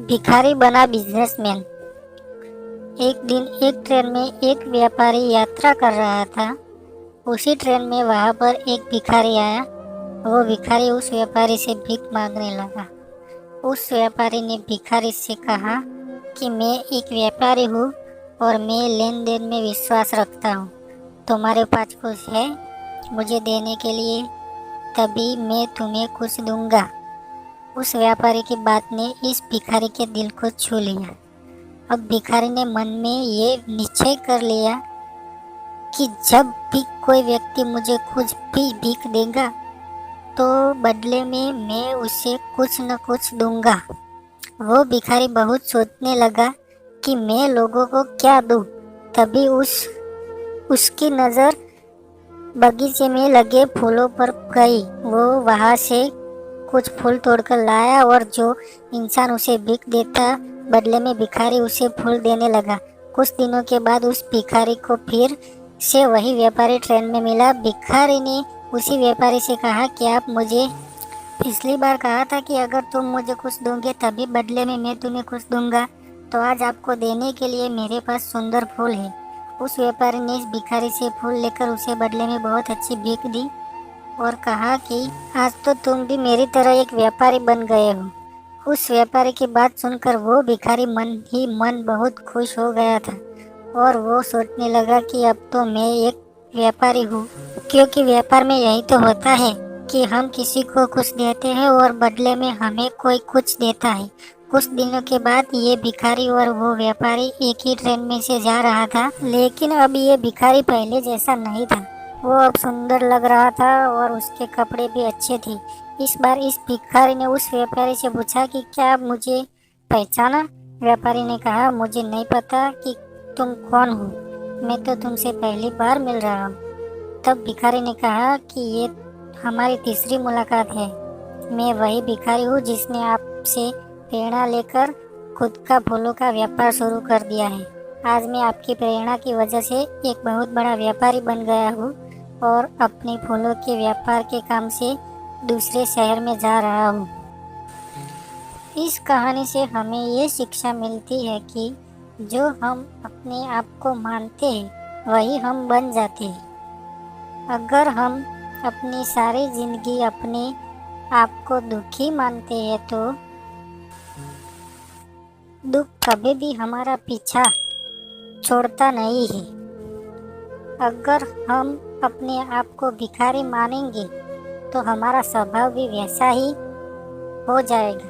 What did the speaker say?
भिखारी बना बिजनेसमैन। एक दिन एक ट्रेन में एक व्यापारी यात्रा कर रहा था। उसी ट्रेन में वहां पर एक भिखारी आया। वो भिखारी उस व्यापारी से भीख मांगने लगा। उस व्यापारी ने भिखारी से कहा कि मैं एक व्यापारी हूँ और मैं लेन देन में विश्वास रखता हूँ। तुम्हारे पास कुछ है मुझे देने के लिए? तभी मैं तुम्हें कुछ दूंगा। उस व्यापारी की बात ने इस भिखारी के दिल को छू लिया। अब भिखारी ने मन में ये निश्चय कर लिया कि जब भी कोई व्यक्ति मुझे कुछ भी भीख देगा तो बदले में मैं उसे कुछ न कुछ दूंगा। वो भिखारी बहुत सोचने लगा कि मैं लोगों को क्या दूं। तभी उसकी नज़र बगीचे में लगे फूलों पर गई। वो वहां से कुछ फूल तोड़कर लाया और जो इंसान उसे भीख देता बदले में भिखारी उसे फूल देने लगा। कुछ दिनों के बाद उस भिखारी को फिर से वही व्यापारी ट्रेन में मिला। भिखारी ने उसी व्यापारी से कहा कि आप मुझे पिछली बार कहा था कि अगर तुम मुझे कुछ दोगे तभी बदले में मैं तुम्हें कुछ दूंगा, तो आज आपको देने के लिए मेरे पास सुंदर फूल है। उस व्यापारी ने इस भिखारी से फूल लेकर उसे बदले में बहुत अच्छी भीख दी और कहा कि आज तो तुम भी मेरी तरह एक व्यापारी बन गए हो। उस व्यापारी की बात सुनकर वो भिखारी मन ही मन बहुत खुश हो गया था और वो सोचने लगा कि अब तो मैं एक व्यापारी हूँ, क्योंकि व्यापार में यही तो होता है कि हम किसी को कुछ देते हैं और बदले में हमें कोई कुछ देता है। कुछ दिनों के बाद ये भिखारी और वो व्यापारी एक ही ट्रेन में से जा रहा था, लेकिन अब ये भिखारी पहले जैसा नहीं था। वो अब सुंदर लग रहा था और उसके कपड़े भी अच्छे थे। इस बार इस भिखारी ने उस व्यापारी से पूछा कि क्या आप मुझे पहचाना? व्यापारी ने कहा, मुझे नहीं पता कि तुम कौन हो, मैं तो तुमसे पहली बार मिल रहा हूँ। तब भिखारी ने कहा कि ये हमारी तीसरी मुलाकात है। मैं वही भिखारी हूँ जिसने आपसे प्रेरणा लेकर खुद का फूलों का व्यापार शुरू कर दिया है। आज मैं आपकी प्रेरणा की वजह से एक बहुत बड़ा व्यापारी बन गया हूँ और अपने फूलों के व्यापार के काम से दूसरे शहर में जा रहा हूँ। इस कहानी से हमें ये शिक्षा मिलती है कि जो हम अपने आप को मानते हैं वही हम बन जाते हैं। अगर हम अपनी सारी जिंदगी अपने आप को दुखी मानते हैं तो दुख कभी भी हमारा पीछा छोड़ता नहीं है। अगर हम अपने आप को भिखारी मानेंगे तो हमारा स्वभाव भी वैसा ही हो जाएगा।